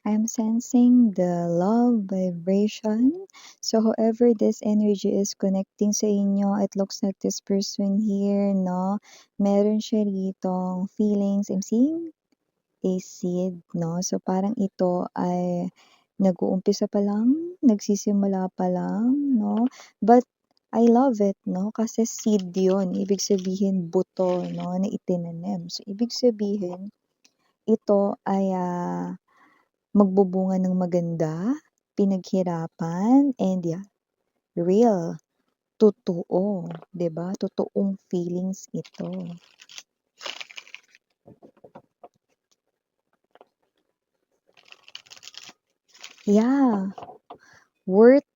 I'm sensing the love vibration. So whoever this energy is connecting sa inyo, it looks like this person here, no? Meron siya ritong feelings. I'm seeing a seed, no? So parang ito ay nag-uumpisa pa lang, nagsisimula pa lang, no? But I love it, no? Kasi seed yun. Ibig sabihin buto, no? Na itinanim. So ibig sabihin, ito ay magbubunga ng maganda, pinaghirapan, and yeah, real, totoo, 'di ba? Totoong feelings ito. Yeah, worth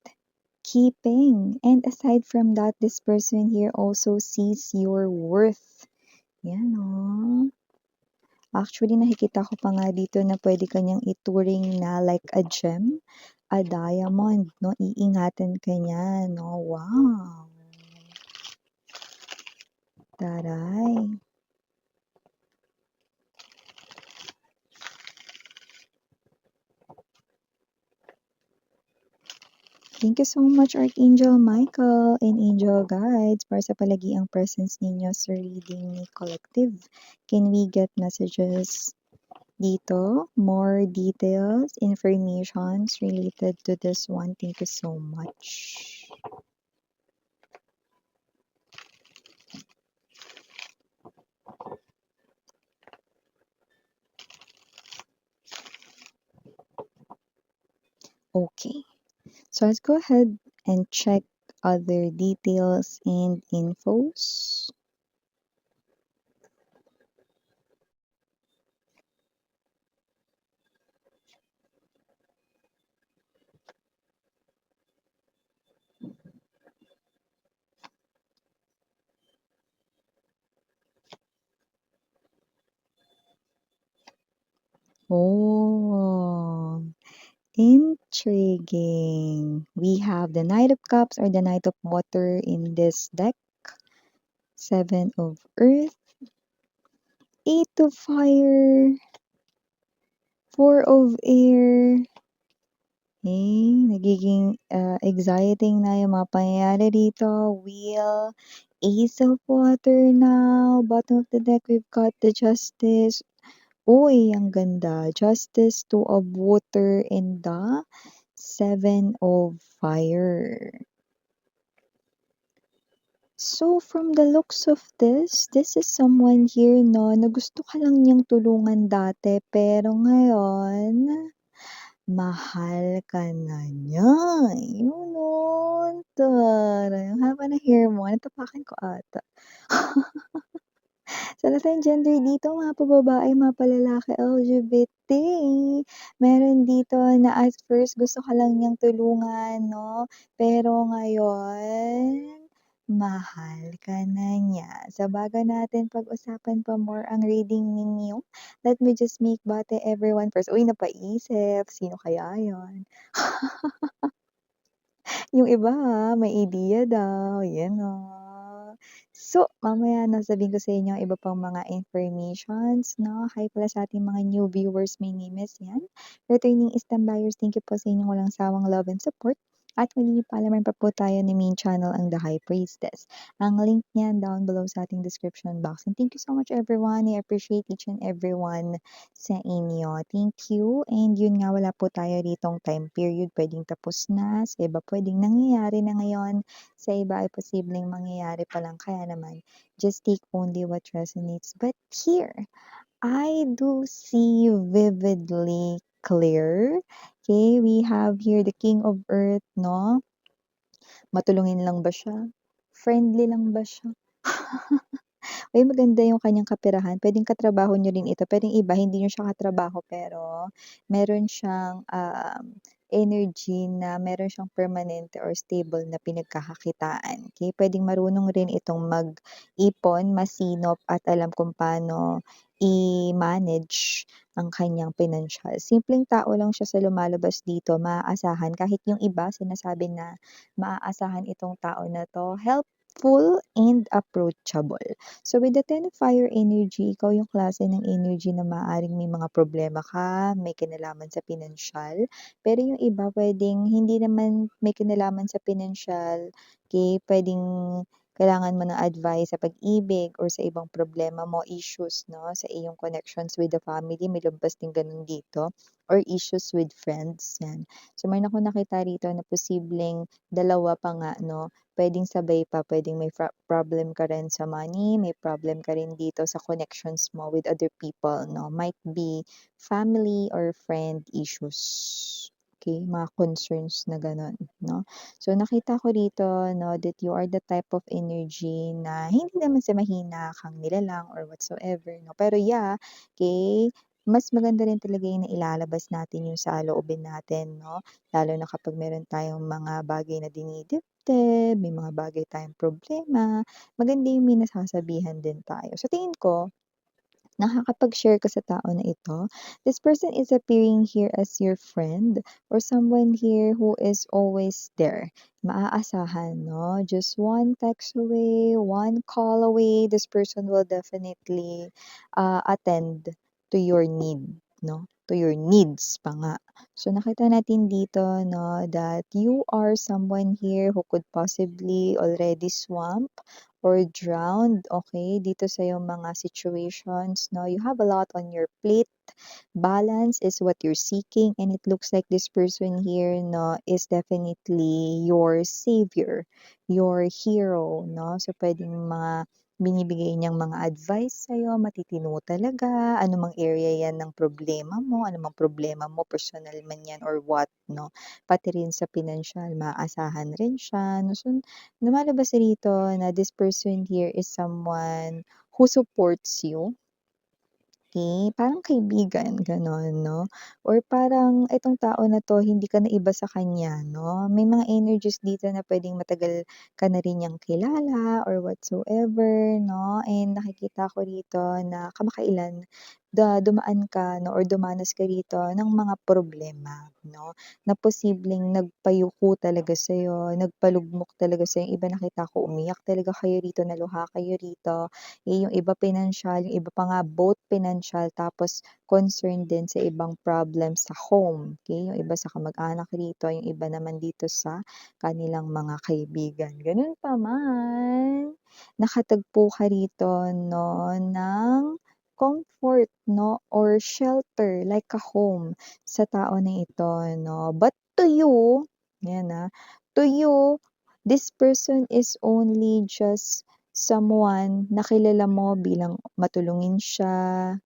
keeping. And aside from that, this person here also sees your worth. Yan, oh. Actually, nakikita ko pa nga dito na pwede kanyang ituring na like a gem, a diamond, no? Iingatan ka niya, no? Wow! Taray! Thank you so much, Archangel Michael and Angel Guides, para sa palagiang presence ninyo sa reading ni Collective. Can we get messages dito? More details, informations related to this one. Thank you so much. Okay, so let's go ahead and check other details and infos. Oh, intriguing. We have the Knight of Cups or the Knight of Water in this deck. Seven of Earth, Eight of Fire, Four of Air. Nagiging exciting na yung mga pangyayari dito. Wheel, Ace of Water now. Bottom of the deck, we've got the Justice. Uy, ang ganda. Justice, Two of Water, and the Seven of Fire. So, from the looks of this is someone here, no, na gusto ka lang niyang tulungan dati, pero ngayon, mahal ka na niya. Yun, oh, taray. Ang haba ng hair mo, natapakan ko ata. Sa lahat ng gender dito, mga pababae, mga palalaki, LGBT, meron dito na at first gusto ka lang niyang tulungan, no? Pero ngayon, mahal ka na niya. Sa bago natin pag-usapan pa more ang reading ninyo, let me just make bate everyone first. Uy, napaisip, sino kaya yon? Yung iba may idea daw, yan o. So, mamaya na sabihin ko sa inyo ang iba pang mga informations, no? Hi pala sa ating mga new viewers, my name is Yan. Returning Eastern buyers, thank you po sa inyong walang sawang love and support. At kung hindi niyo pa alam, pa po tayo ni main channel ang The High Priestess. Ang link niyan down below sa ating description box. And thank you so much everyone. I appreciate each and everyone sa inyo. Thank you. And yun nga, wala po tayo ditong time period. Pwedeng tapos na. Sa iba pwedeng nangyayari na ngayon. Sa iba ay posibleng mangyayari pa lang. Kaya naman, just take only what resonates. But here, I do see vividly clear. Okay, we have here the King of Earth, no? Matulungin lang ba siya? Friendly lang ba siya? Uy, maganda yung kanyang kaperahan. Puwedeng katrabaho niyo rin ito. Puwedeng iba hindi niyo siya katrabaho pero meron siyang, energy na meron siyang permanente or stable na pinagkakakitaan, okey? Puwedeng marunong rin itong mag-ipon, masinop at alam kung paano i-manage ang kanyang pinansiyal. Simpleng tao lang siya sa lumalabas dito, maaasahan kahit yung iba sinasabi na maaasahan itong tao na 'to, helpful thoughtful, and approachable. So with the Ten of Fire energy, ikaw yung klase ng energy na maaaring may mga problema ka, may kinalaman sa pinansyal, pero yung iba puwedeng hindi naman may kinalaman sa pinansyal, okey, puwedeng kailangan mo ng advice sa pag-ibig or sa ibang problema mo, issues 'no, sa iyong connections with the family, may lumabas din gano'n dito or issues with friends, 'yan. So meron akong nakita rito na posibleng dalawa pa nga 'no, puwedeng sabay pa, puwedeng may problem ka rin sa money, may problem ka rin dito sa connections mo with other people 'no, might be family or friend issues. Okey, mga concerns na gano'n 'no. So nakita ko dito 'no, that you are the type of energy na hindi naman sa mahina kang nilalang or whatsoever 'no, pero yeah, okey, mas maganda rin talaga yung nailalabas natin yung saloobin natin 'no, lalo na kapag meron tayong mga bagay na dinidibdib, may mga bagay tayong problema, maganda yung may nasasabihan din tayo. Sa tingin ko, nakakapag-share ka sa tao na ito, this person is appearing here as your friend or someone here who is always there. Maaasahan, no? Just one text away, one call away, this person will definitely attend to your need, no? To your needs pa nga. So nakita natin dito, no, that you are someone here who could possibly already swamp or drowned, okay, dito sa iyong mga situations, no? You have a lot on your plate. Balance is what you're seeking, and it looks like this person here, no, is definitely your savior, your hero, no? So, pwedeng mga binibigay niyang mga advice sa'yo, matitino talaga, anumang area yan ng problema mo, anumang problema mo, personal man yan or what, no? Pati rin sa pinansyal, maaasahan rin siya, no? So, lumalabas rito na this person here is someone who supports you. Okey, parang kaibigan gano'n 'no, or parang itong tao na 'to hindi ka na iba sa kanya 'no. May mga energies dito na puwedeng matagal ka na rin niyang kilala or whatsoever 'no, and nakikita ko rito na kamakailan dumaan ka 'no or dumanas ka rito ng mga problema 'no, na posibleng nagpayuko talaga sa'yo, nagpalugmok talaga sa'yo. Yung iba nakita ko umiyak talaga kayo rito, naluha kayo rito. Yung iba pinansyal, yung iba pa nga both pinansyal tapos concerned din sa ibang problems sa home, okey? Yung iba sa kamag-anak rito, yung iba naman dito sa kanilang mga kaibigan. Gano'n pa man, nakatagpo ka rito 'no ng comfort 'no or shelter like a home sa tao na ito 'no. But to you, 'yan, to you, this person is only just someone na kilala mo bilang matulungin siya,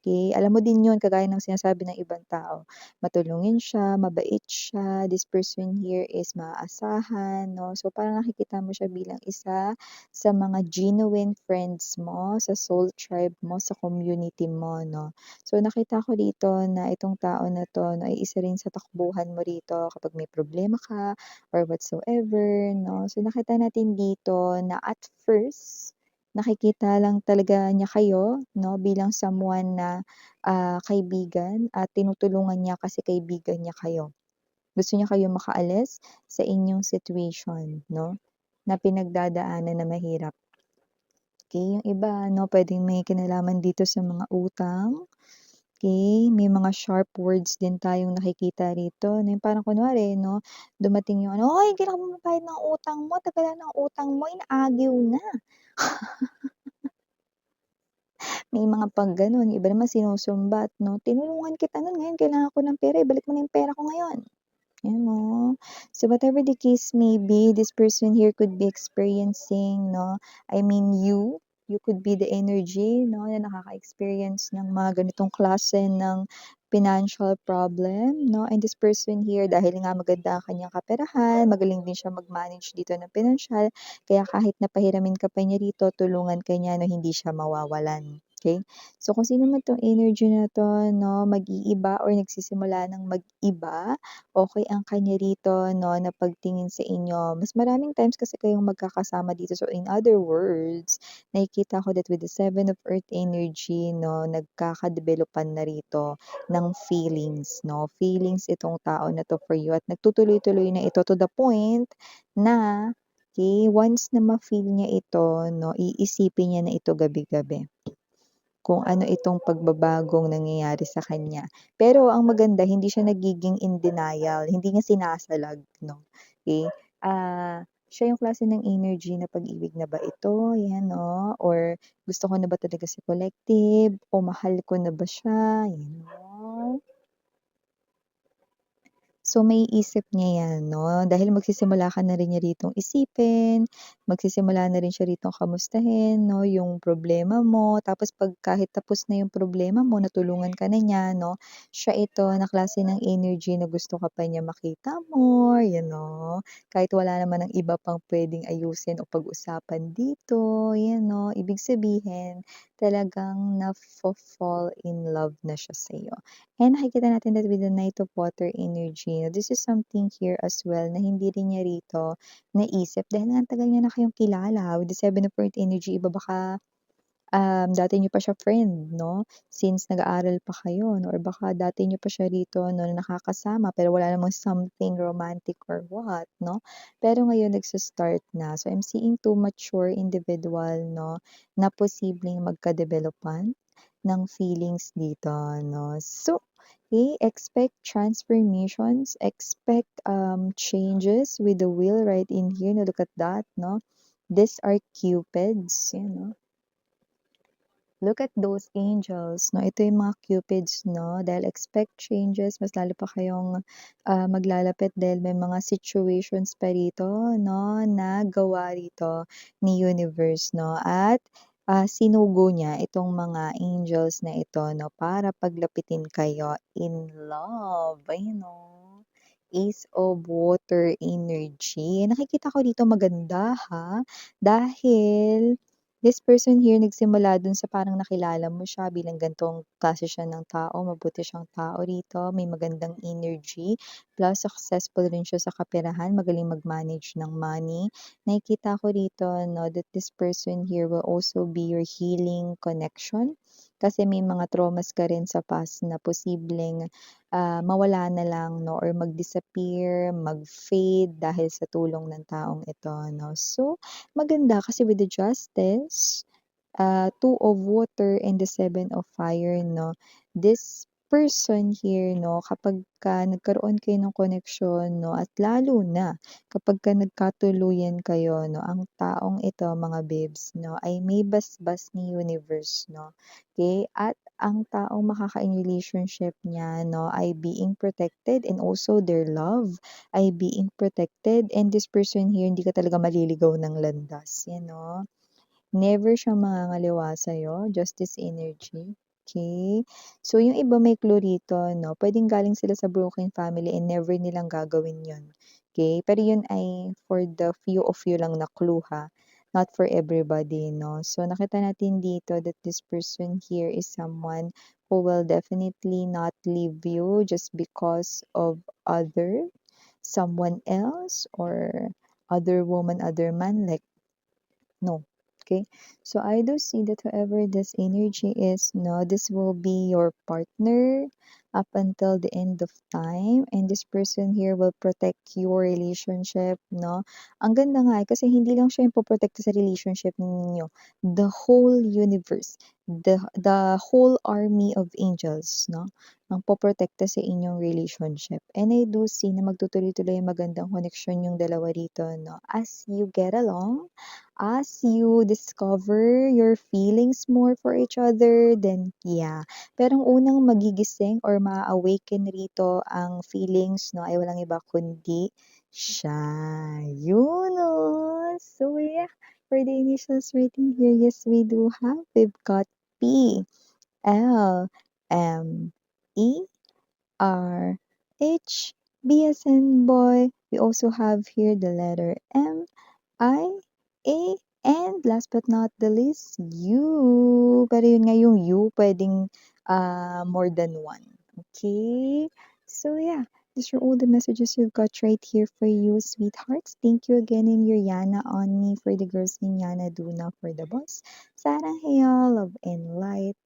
okey? Alam mo din 'yun kagaya ng sinasabi ng ibang tao, matulungin siya, mabait siya, this person here is maaasahan 'no. So, parang nakikita mo siya bilang isa sa mga genuine friends mo, sa soul tribe mo, sa community mo 'no. So, nakita ko dito na itong tao na 'to 'no, ay isa rin sa takbuhan mo rito kapag may problema ka or whatsoever 'no. So, nakita natin dito na at first, nakikita lang talaga niya kayo 'no, bilang someone na, kaibigan at tinutulungan niya kasi kaibigan niya kayo. Gusto niya kayong makaalis sa inyong situation 'no, na pinagdadaanan na mahirap. Okey, yung iba 'no, puwedeng may kinalaman dito sa mga utang, okey. May mga sharp words din tayong nakikita rito na yung parang kunwari 'no, dumating yung ano, "Hoy, kailan ka magbabayad ng utang mo, tagalan ng utang mo, inaagaw na." May mga 'pag gano'n, yung iba naman sinusumbat 'no, "Tinulungan kita nun, ngayon kailangan ko ng pera, ibalik mo na yung pera ko ngayon." Ayan 'no. So whatever the case may be, this person here could be experiencing 'no, I mean you could be the energy 'no, na nakaka-experience ng mga ganitong klase ng financial problem 'no, and this person here dahil nga maganda ang kanyang kaperahan, magaling din siya mag-manage dito ng pinansiyal, kaya kahit na pahiramin ka pa niya rito, tulungan ka niya na hindi siya mawawalan, okey? So kung sino man 'tong energy na 'to 'no, mag-iiba or nagsisimula ng mag-iba, okey ang kanya rito 'no, na pagtingin sa inyo. Mas maraming times kasi kayong magkakasama dito. So in other words, nakikita ko that with the Seven of Earth energy 'no, nagkaka-developan na rito ng feelings 'no. Feelings itong tao na 'to for you at nagtutuloy-tuloy na ito to the point na Okay, once na ma-feel niya ito 'no, iisipin niya na ito gabi-gabi, kung ano itong pagbabagong nangyayari sa kanya. Pero ang maganda hindi siya nagiging in denial, hindi niya sinasalag 'no, okey. Siya yung klase ng energy na pag-ibig na ba ito, 'yan 'no, or gusto ko na ba talaga si collective o mahal ko na ba siya, 'yan 'no. So, maiisip niya 'yan 'no, dahil magsisimula ka na rin niya ritong isipin, magsisimula na rin siya ritong kamustahin 'no, yung problema mo. Tapos 'pag kahit tapos na yung problema mo, natulungan ka na niya 'no, siya ito na klase ng energy na gusto ka pa niya makita more, you know. Kahit wala naman ng iba pang puwedeng ayusin o pag-usapan dito, 'yan 'no. Ibig sabihin, talagang nafo-fall in love na siya sa'yo. And nakikita natin that with the Knight of Water energy, this is something here as well na hindi rin niya rito naisip dahil nga ang tagal niya na kayong kilala. With the Seven of Earth energy, iba baka, dati niyo pa siya friend 'no, since nag-aaral pa kayo 'no, or baka dati niyo pa siya rito 'no, na nakakasama pero wala namang something romantic or what 'no. Pero ngayon nagsa-start na. So, I'm seeing two mature individual 'no, na posibleng magka-developan ng feelings dito 'no. So, expect transformations, expect, changes with the wheel right in here. Now look at that 'no. These are cupids, yan 'no. Look at those angels 'no, ito yung mga cupids 'no, dahil expect changes, mas lalo pa kayong, maglalapit dahil may mga situations pa rito 'no, na gawa rito ni universe 'no, at, sinugo niya itong mga angels na ito 'no, para paglapitin kayo in love, ayun 'no. Ace of Water energy. Nakikita ko dito maganda ha, dahil this person here nagsimula dun sa parang nakilala mo siya bilang gan'tong klase siya ng tao, mabuti siyang tao rito, may magandang energy, plus successful rin siya sa kaperahan, magaling mag-manage ng money. Nakikita ko rito 'no, that this person here will also be your healing connection, kasi may mga traumas ka rin sa past na posibleng, mawala na lang 'no, or mag-disappear, mag-fade dahil sa tulong ng taong ito 'no. So, maganda kasi with the Justice, Two of Water and the Seven of Fire 'no, this person here 'no, kapagka nagkaroon kayo ng koneksyon 'no, at lalo na kapagka nagkatuluyan kayo 'no, ang taong ito mga babes 'no, ay may basbas ni universe 'no, okey? At ang taong makaka-in relationship niya 'no, ay being protected and also their love ay being protected, and this person here hindi ka talaga maliligaw ng landas, 'yan 'no. Never siyang mangangaliwa sa'yo, Justice energy, okey? So, yung iba may clue rito 'no, puwedeng galing sila sa broken family and never nilang gagawin yun, okey? Pero yun ay for the few of you lang na clue ha, not for everybody 'no. So, nakita natin dito that this person here is someone who will definitely not leave you just because of someone else or other woman, other man, like no. Okay. So I do see that whoever this energy is, no, this will be your partner up until the end of time. And this person here will protect your relationship, no? Ang ganda nga kasi hindi lang siya yung poprotekta sa relationship ninyo. The whole universe, the whole army of angels, no? Ang poprotekta sa inyong relationship. And I do see na magtutuloy-tuloy yung magandang connection yung dalawa rito, no? As you get along, as you discover your feelings more for each other, then yeah. Pero ang unang magigising or ma-awaken rito ang feelings 'no, ay walang iba kundi siya. Yun, oh. So yeah, for the initials written here, yes, we do have. We've got P, L, M, E, R, H, B as in boy. We also have here the letter M, I, A, and last but not the least, U. Pero yun nga yung U, pwedeng more than one. Okay? So yeah, these are all the messages we've got right here for you, sweethearts. Thank you again in your Yana on me for the girls in Yana Duna for the boss. Sarang Heya, love and light.